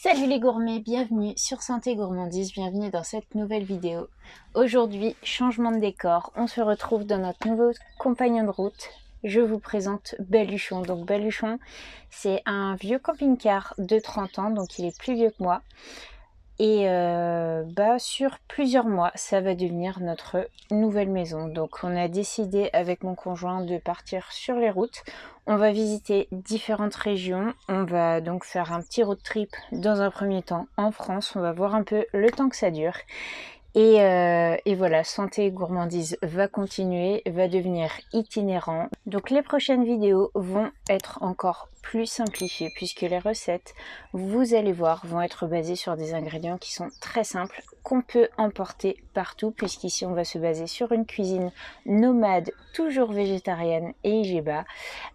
Salut les gourmets, bienvenue sur Santé Gourmandise, bienvenue dans cette nouvelle vidéo. Aujourd'hui, changement de décor, on se retrouve dans notre nouveau compagnon de route. Je vous présente Baluchon. Donc Baluchon, c'est un vieux camping-car de 30 ans, donc il est plus vieux que moi. Et sur plusieurs mois, ça va devenir notre nouvelle maison. Donc on a décidé avec mon conjoint de partir sur les routes. On va visiter différentes régions. On va donc faire un petit road trip dans un premier temps en France. On va voir un peu le temps que ça dure. Et voilà, Santé Gourmandise va continuer, va devenir itinérant. Donc les prochaines vidéos vont être encore plus simplifiées puisque les recettes, vous allez voir, vont être basées sur des ingrédients qui sont très simples, qu'on peut emporter partout, puisqu'ici on va se baser sur une cuisine nomade, toujours végétarienne et IGBA,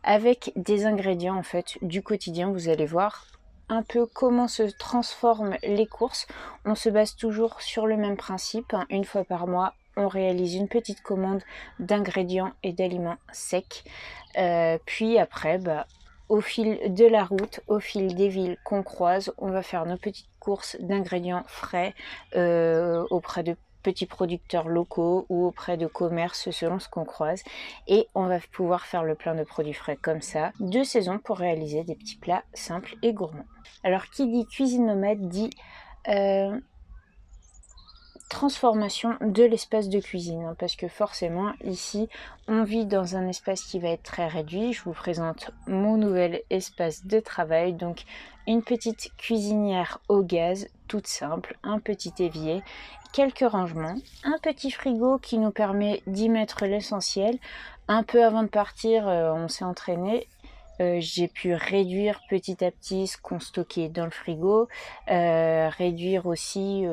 avec des ingrédients en fait du quotidien. Vous allez voir un peu comment se transforment les courses. On se base toujours sur le même principe. Une fois par mois, on réalise une petite commande d'ingrédients et d'aliments secs. Puis après, au fil de la route, au fil des villes qu'on croise, on va faire nos petites courses d'ingrédients frais auprès de petits producteurs locaux ou auprès de commerces selon ce qu'on croise, et on va pouvoir faire le plein de produits frais comme ça de saison pour réaliser des petits plats simples et gourmands. Alors qui dit cuisine nomade dit transformation de l'espace de cuisine, parce que forcément ici on vit dans un espace qui va être très réduit. Je vous présente mon nouvel espace de travail, donc une petite cuisinière au gaz toute simple, un petit évier, quelques rangements, un petit frigo qui nous permet d'y mettre l'essentiel. Un peu avant de partir, on s'est entraîné. J'ai pu réduire petit à petit ce qu'on stockait dans le frigo, réduire aussi,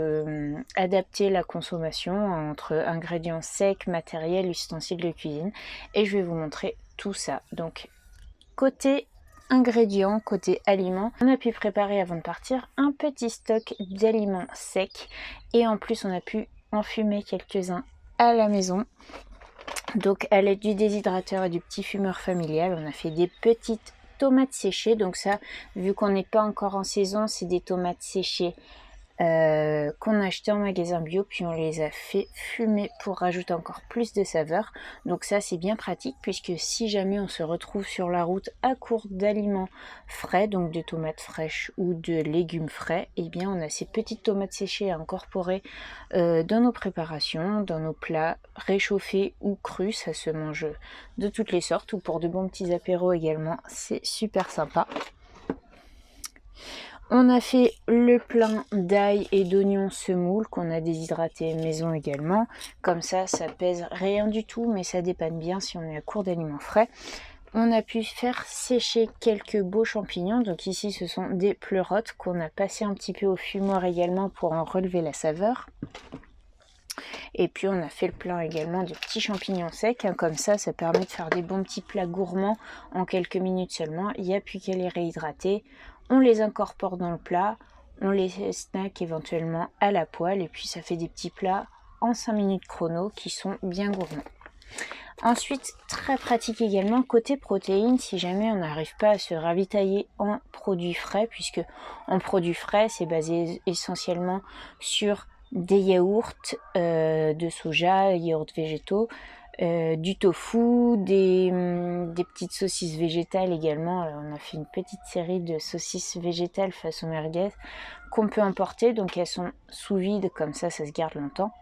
adapter la consommation entre ingrédients secs, matériel, ustensiles de cuisine, et je vais vous montrer tout ça. Donc côté ingrédients, côté aliments, on a pu préparer avant de partir un petit stock d'aliments secs, et en plus on a pu enfumer quelques-uns à la maison. Donc à l'aide du déshydrateur et du petit fumeur familial, on a fait des petites tomates séchées. Donc ça, vu qu'on n'est pas encore en saison, c'est des tomates séchées qu'on a acheté en magasin bio, puis on les a fait fumer pour rajouter encore plus de saveur. Donc ça c'est bien pratique, puisque si jamais on se retrouve sur la route à court d'aliments frais, donc de tomates fraîches ou de légumes frais, et bien on a ces petites tomates séchées à incorporer dans nos préparations, dans nos plats réchauffés ou crus. Ça se mange de toutes les sortes, ou pour de bons petits apéros également, c'est super sympa. On a fait le plein d'ail et d'oignons semoule qu'on a déshydraté maison également. Comme ça, ça pèse rien du tout, mais ça dépanne bien si on est à court d'aliments frais. On a pu faire sécher quelques beaux champignons. Donc ici, ce sont des pleurotes qu'on a passé un petit peu au fumoir également pour en relever la saveur. Et puis on a fait le plein également de petits champignons secs, comme ça permet de faire des bons petits plats gourmands en quelques minutes seulement. Il n'y a plus qu'à les réhydrater, on les incorpore dans le plat, on les snack éventuellement à la poêle, et puis ça fait des petits plats en 5 minutes chrono qui sont bien gourmands. Ensuite, très pratique également côté protéines, si jamais on n'arrive pas à se ravitailler en produits frais, puisque en produits frais c'est basé essentiellement sur des yaourts de soja, yaourts végétaux, du tofu, des petites saucisses végétales également. Alors, on a fait une petite série de saucisses végétales façon merguez qu'on peut emporter, donc elles sont sous vide, comme ça se garde longtemps.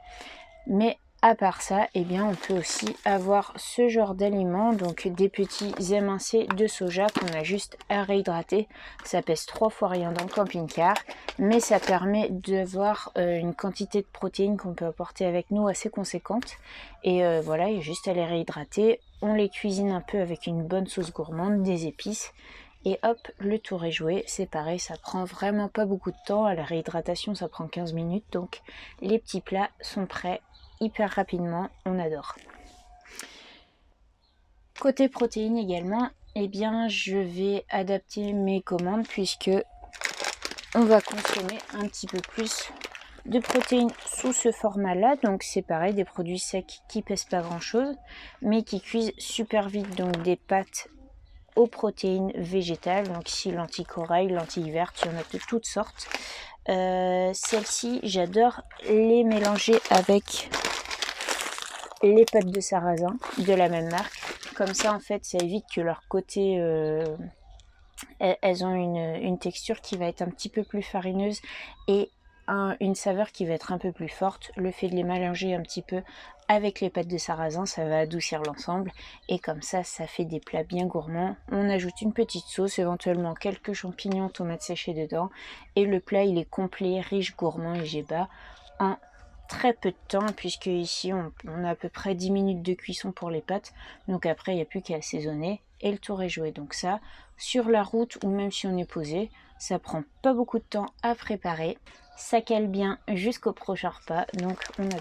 Mais à part ça, eh bien, on peut aussi avoir ce genre d'aliments, donc des petits émincés de soja qu'on a juste à réhydrater. Ça pèse 3 fois rien dans le camping-car, mais ça permet d'avoir une quantité de protéines qu'on peut apporter avec nous assez conséquente. Et voilà, il y a juste à les réhydrater. On les cuisine un peu avec une bonne sauce gourmande, des épices, et hop, le tour est joué. C'est pareil, ça prend vraiment pas beaucoup de temps. À la réhydratation, ça prend 15 minutes, donc les petits plats sont prêts hyper rapidement, on adore. Côté protéines également, eh bien je vais adapter mes commandes, puisque on va consommer un petit peu plus de protéines sous ce format là. Donc c'est pareil, des produits secs qui pèsent pas grand chose mais qui cuisent super vite, donc des pâtes aux protéines végétales. Donc ici lentilles corail, lentilles vertes, il y en a de toutes sortes. Celles-ci, j'adore les mélanger avec les pâtes de sarrasin de la même marque. Comme ça, en fait, ça évite que leur côté... elles ont une texture qui va être un petit peu plus farineuse et une saveur qui va être un peu plus forte. Le fait de les mélanger un petit peu avec les pâtes de sarrasin, ça va adoucir l'ensemble et comme ça, ça fait des plats bien gourmands. On ajoute une petite sauce, éventuellement quelques champignons, tomates séchées dedans et le plat il est complet, riche, gourmand et GEBA en très peu de temps, puisque ici on a à peu près 10 minutes de cuisson pour les pâtes, donc après il n'y a plus qu'à assaisonner et le tour est joué. Donc ça, sur la route ou même si on est posé, ça prend pas beaucoup de temps à préparer, ça cale bien jusqu'au prochain repas, donc on adore.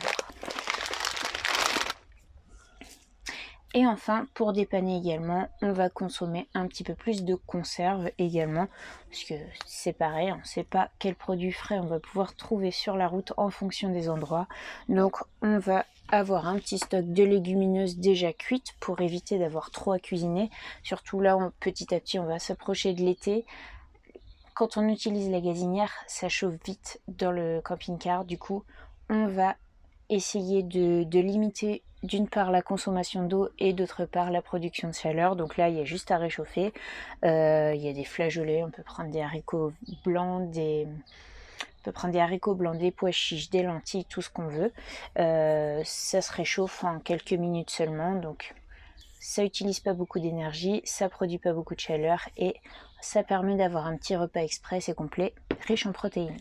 Et enfin, pour dépanner également, on va consommer un petit peu plus de conserve également, parce que c'est pareil, on ne sait pas quel produit frais on va pouvoir trouver sur la route en fonction des endroits. Donc on va avoir un petit stock de légumineuses déjà cuites pour éviter d'avoir trop à cuisiner. Surtout là, petit à petit, on va s'approcher de l'été. Quand on utilise la gazinière, ça chauffe vite dans le camping-car, du coup, on va essayer de limiter d'une part la consommation d'eau et d'autre part la production de chaleur. Donc là il y a juste à réchauffer, il y a des flageolets, on peut prendre des haricots blancs, des pois chiches, des lentilles, tout ce qu'on veut. Ça se réchauffe en quelques minutes seulement, donc ça utilise pas beaucoup d'énergie, ça produit pas beaucoup de chaleur et ça permet d'avoir un petit repas express et complet, riche en protéines.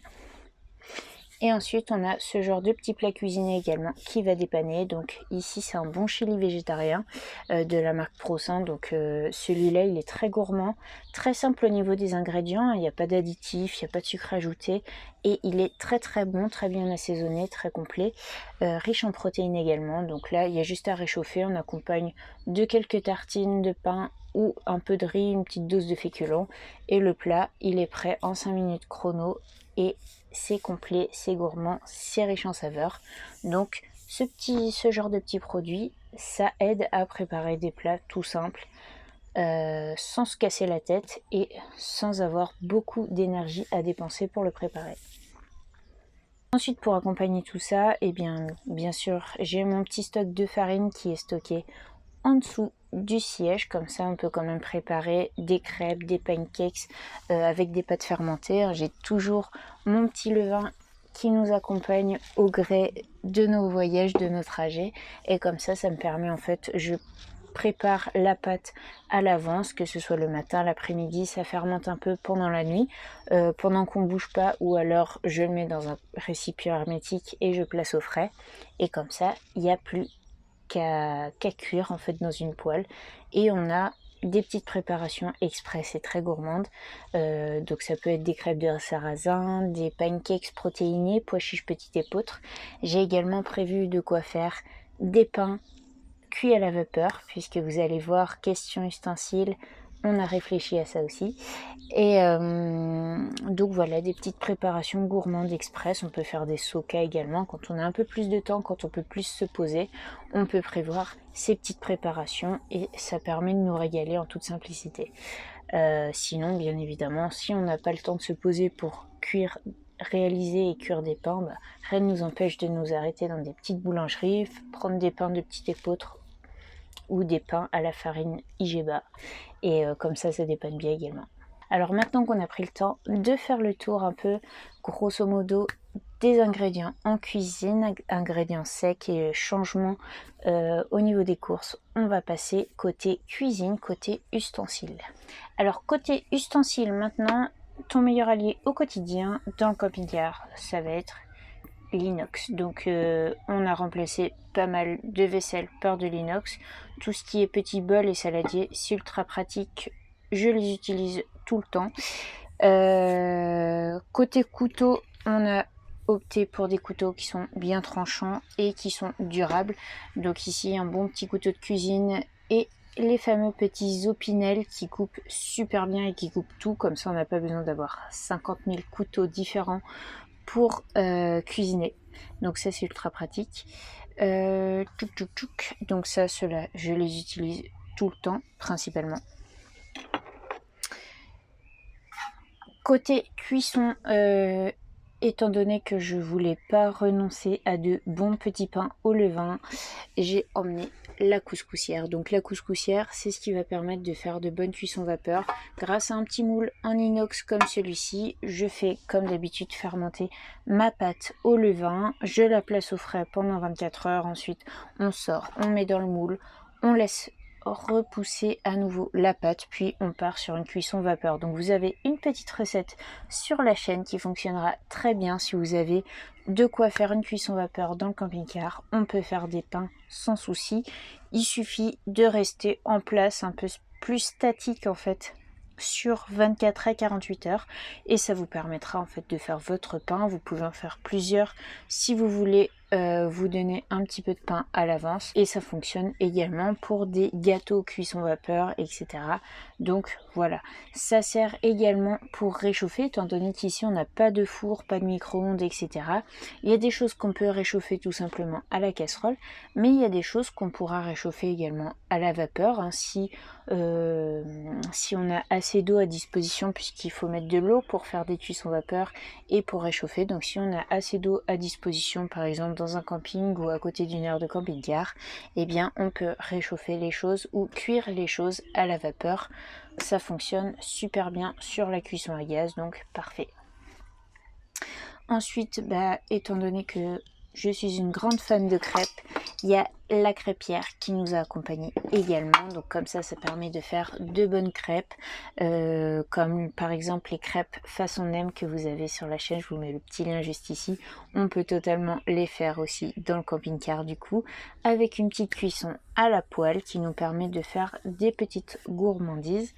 Et ensuite, on a ce genre de petit plat cuisiné également qui va dépanner. Donc ici, c'est un bon chili végétarien de la marque Prosan. Donc celui-là, il est très gourmand, très simple au niveau des ingrédients. Il n'y a pas d'additifs, il n'y a pas de sucre ajouté. Et il est très très bon, très bien assaisonné, très complet, riche en protéines également. Donc là, il y a juste à réchauffer. On accompagne de quelques tartines de pain ou un peu de riz, une petite dose de féculents. Et le plat, il est prêt en 5 minutes chrono. Et c'est complet, c'est gourmand, c'est riche en saveurs. Donc ce genre de petits produits, ça aide à préparer des plats tout simples, sans se casser la tête et sans avoir beaucoup d'énergie à dépenser pour le préparer. Ensuite, pour accompagner tout ça, eh bien sûr, j'ai mon petit stock de farine qui est stocké en dessous du siège, comme ça on peut quand même préparer des crêpes, des pancakes avec des pâtes fermentées. J'ai toujours mon petit levain qui nous accompagne au gré de nos voyages, de nos trajets, et comme ça me permet en fait, je prépare la pâte à l'avance, que ce soit le matin, l'après-midi, ça fermente un peu pendant la nuit, pendant qu'on bouge pas, ou alors je le mets dans un récipient hermétique et je place au frais, et comme ça il n'y a plus qu'à cuire en fait dans une poêle. Et on a des petites préparations express et très gourmandes, donc ça peut être des crêpes de sarrasin, des pancakes protéinés, pois chiches petits épeautres. J'ai également prévu de quoi faire des pains cuits à la vapeur, puisque vous allez voir, question ustensile, on a réfléchi à ça aussi. Et donc voilà, des petites préparations gourmandes express. On peut faire des sokas également quand on a un peu plus de temps, quand on peut plus se poser. On peut prévoir ces petites préparations et ça permet de nous régaler en toute simplicité. Sinon, bien évidemment, si on n'a pas le temps de se poser pour réaliser et cuire des pains, rien ne nous empêche de nous arrêter dans des petites boulangeries, prendre des pains de petits épeautres ou des pains à la farine IGEBA. Et comme ça dépanne bien également. Alors maintenant qu'on a pris le temps de faire le tour un peu grosso modo des ingrédients en cuisine, ingrédients secs et changements au niveau des courses, on va passer côté cuisine, côté ustensiles. Alors côté ustensiles maintenant, ton meilleur allié au quotidien dans le camping-car, ça va être l'inox. Donc on a remplacé pas mal de vaisselle par de l'inox. Tout ce qui est petits bols et saladiers, c'est ultra pratique. Je les utilise tout le temps. Côté couteau, on a opté pour des couteaux qui sont bien tranchants et qui sont durables. Donc ici un bon petit couteau de cuisine et les fameux petits opinels qui coupent super bien et qui coupent tout. Comme ça on n'a pas besoin d'avoir 50 000 couteaux différents pour cuisiner. Donc ça c'est ultra pratique. Donc ça, ceux-là, je les utilise tout le temps principalement. Côté cuisson, étant donné que je voulais pas renoncer à de bons petits pains au levain, j'ai emmené la couscoussière. Donc la couscoussière, c'est ce qui va permettre de faire de bonnes cuissons vapeur. Grâce à un petit moule en inox comme celui-ci, je fais comme d'habitude fermenter ma pâte au levain. Je la place au frais pendant 24 heures. Ensuite, on sort, on met dans le moule, on laisse repousser à nouveau la pâte, puis on part sur une cuisson vapeur. Donc vous avez une petite recette sur la chaîne qui fonctionnera très bien si vous avez de quoi faire une cuisson vapeur dans le camping-car. On peut faire des pains sans souci, il suffit de rester en place un peu plus statique en fait sur 24 à 48 heures et ça vous permettra en fait de faire votre pain. Vous pouvez en faire plusieurs si vous voulez vous donner un petit peu de pain à l'avance, et ça fonctionne également pour des gâteaux cuisson vapeur, etc. Donc voilà, ça sert également pour réchauffer, étant donné qu'ici on n'a pas de four, pas de micro-ondes, etc. Il y a des choses qu'on peut réchauffer tout simplement à la casserole, mais il y a des choses qu'on pourra réchauffer également à la vapeur, hein, si on a assez d'eau à disposition, puisqu'il faut mettre de l'eau pour faire des cuissons vapeur et pour réchauffer. Donc si on a assez d'eau à disposition, par exemple dans un camping ou à côté d'une aire de camping-car, eh bien on peut réchauffer les choses ou cuire les choses à la vapeur. Ça fonctionne super bien sur la cuisson à gaz, donc parfait. Ensuite, étant donné que je suis une grande fan de crêpes, il y a la crêpière qui nous a accompagnés également. Donc comme ça permet de faire de bonnes crêpes, comme par exemple les crêpes façon nem que vous avez sur la chaîne. Je vous mets le petit lien juste ici. On peut totalement les faire aussi dans le camping-car du coup, avec une petite cuisson à la poêle qui nous permet de faire des petites gourmandises.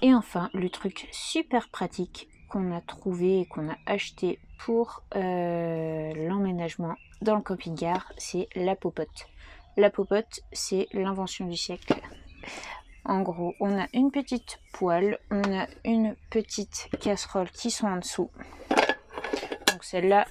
Et enfin, le truc super pratique qu'on a trouvé et qu'on a acheté pour l'emménagement dans le camping-car, c'est la popote. La popote, c'est l'invention du siècle. En gros, on a une petite poêle, on a une petite casserole qui sont en dessous. Donc celle-là,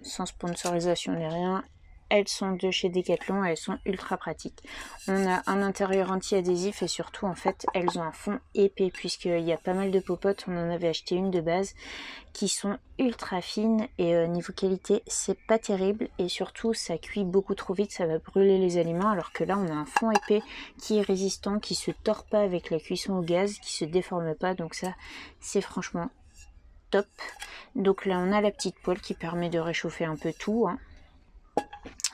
sans sponsorisation ni rien, elles sont de chez Decathlon, elles sont ultra pratiques. On a un intérieur anti-adhésif et surtout en fait elles ont un fond épais, puisqu'il y a pas mal de popotes, on en avait acheté une de base qui sont ultra fines et niveau qualité c'est pas terrible, et surtout ça cuit beaucoup trop vite, ça va brûler les aliments, alors que là on a un fond épais qui est résistant, qui se tord pas avec la cuisson au gaz, qui se déforme pas, donc ça c'est franchement top. Donc là on a la petite poêle qui permet de réchauffer un peu tout, hein.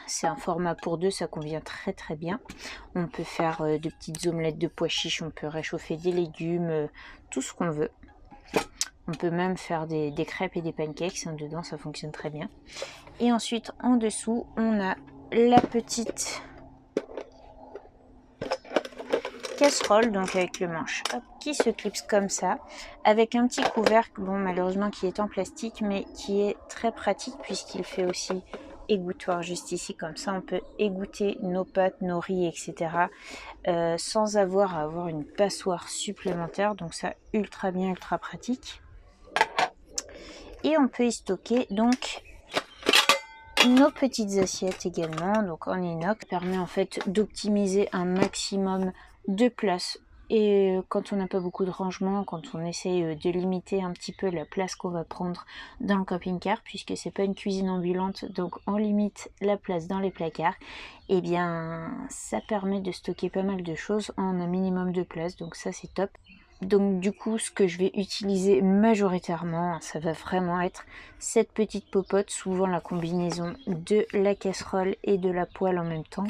C'est un format pour deux, ça convient très très bien. On peut faire de petites omelettes de pois chiches, on peut réchauffer des légumes, tout ce qu'on veut. On peut même faire des crêpes et des pancakes, hein, dedans ça fonctionne très bien. Et ensuite en dessous on a la petite casserole, donc avec le manche hop, qui se clipse comme ça, avec un petit couvercle, bon malheureusement qui est en plastique, mais qui est très pratique puisqu'il fait aussi égouttoir juste ici, comme ça on peut égoutter nos pâtes, nos riz, etc. Sans avoir à avoir une passoire supplémentaire, donc ça ultra bien, ultra pratique. Et on peut y stocker donc nos petites assiettes également, donc en inox. Ça permet en fait d'optimiser un maximum de place, et quand on n'a pas beaucoup de rangement, quand on essaye de limiter un petit peu la place qu'on va prendre dans le camping-car, puisque c'est pas une cuisine ambulante, donc on limite la place dans les placards, et bien ça permet de stocker pas mal de choses en un minimum de place, donc ça c'est top. Donc du coup ce que je vais utiliser majoritairement, ça va vraiment être cette petite popote, souvent la combinaison de la casserole et de la poêle en même temps,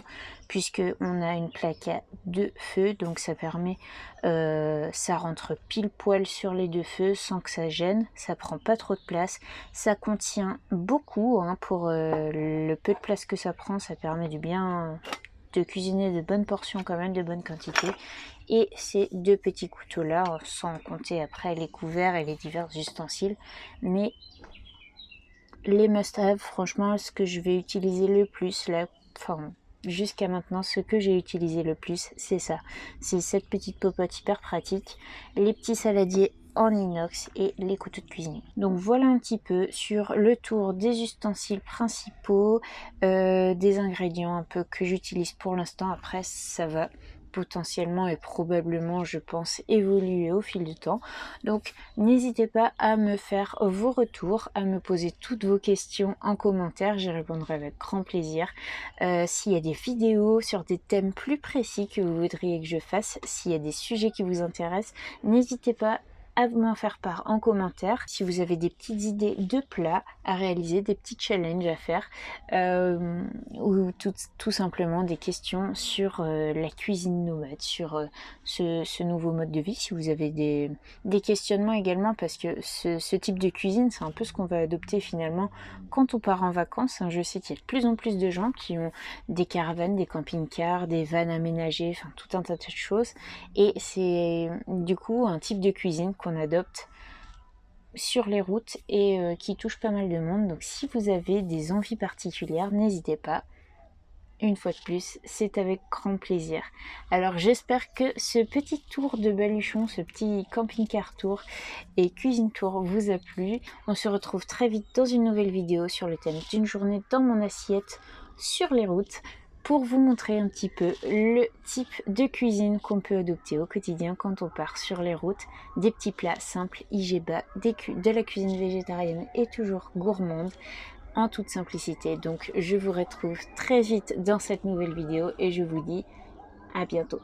puisque on a une plaque à deux feux, donc ça permet, ça rentre pile poil sur les deux feux sans que ça gêne, ça prend pas trop de place, ça contient beaucoup, hein, pour le peu de place que ça prend, ça permet de cuisiner de bonnes portions quand même, de bonnes quantités. Et ces deux petits couteaux là, sans compter après les couverts et les divers ustensiles, mais les must-have, franchement ce que je vais utiliser le plus là, enfin jusqu'à maintenant ce que j'ai utilisé le plus c'est ça, c'est cette petite popote hyper pratique, les petits saladiers en inox et les couteaux de cuisine. Donc voilà un petit peu sur le tour des ustensiles principaux, des ingrédients un peu que j'utilise pour l'instant. Après ça va potentiellement et probablement, je pense, évoluer au fil du temps. Donc n'hésitez pas à me faire vos retours, à me poser toutes vos questions en commentaire, j'y répondrai avec grand plaisir. S'il y a des vidéos sur des thèmes plus précis que vous voudriez que je fasse, s'il y a des sujets qui vous intéressent, n'hésitez pas à m'en faire part en commentaire. Si vous avez des petites idées de plats à réaliser, des petits challenges à faire, ou tout simplement des questions sur la cuisine nomade, sur ce nouveau mode de vie. Si vous avez des questionnements également, parce que ce type de cuisine, c'est un peu ce qu'on va adopter finalement quand on part en vacances. Je sais qu'il y a de plus en plus de gens qui ont des caravanes, des camping-cars, des vannes aménagées, enfin tout un tas de choses. Et c'est du coup un type de cuisine qu'on adopte sur les routes et qui touche pas mal de monde. Donc si vous avez des envies particulières, n'hésitez pas. Une fois de plus, c'est avec grand plaisir. Alors j'espère que ce petit tour de baluchon, ce petit camping-car tour et cuisine tour vous a plu. On se retrouve très vite dans une nouvelle vidéo sur le thème d'une journée dans mon assiette sur les routes, pour vous montrer un petit peu le type de cuisine qu'on peut adopter au quotidien quand on part sur les routes. Des petits plats simples, IGBA, de la cuisine végétarienne et toujours gourmande, en toute simplicité. Donc je vous retrouve très vite dans cette nouvelle vidéo et je vous dis à bientôt.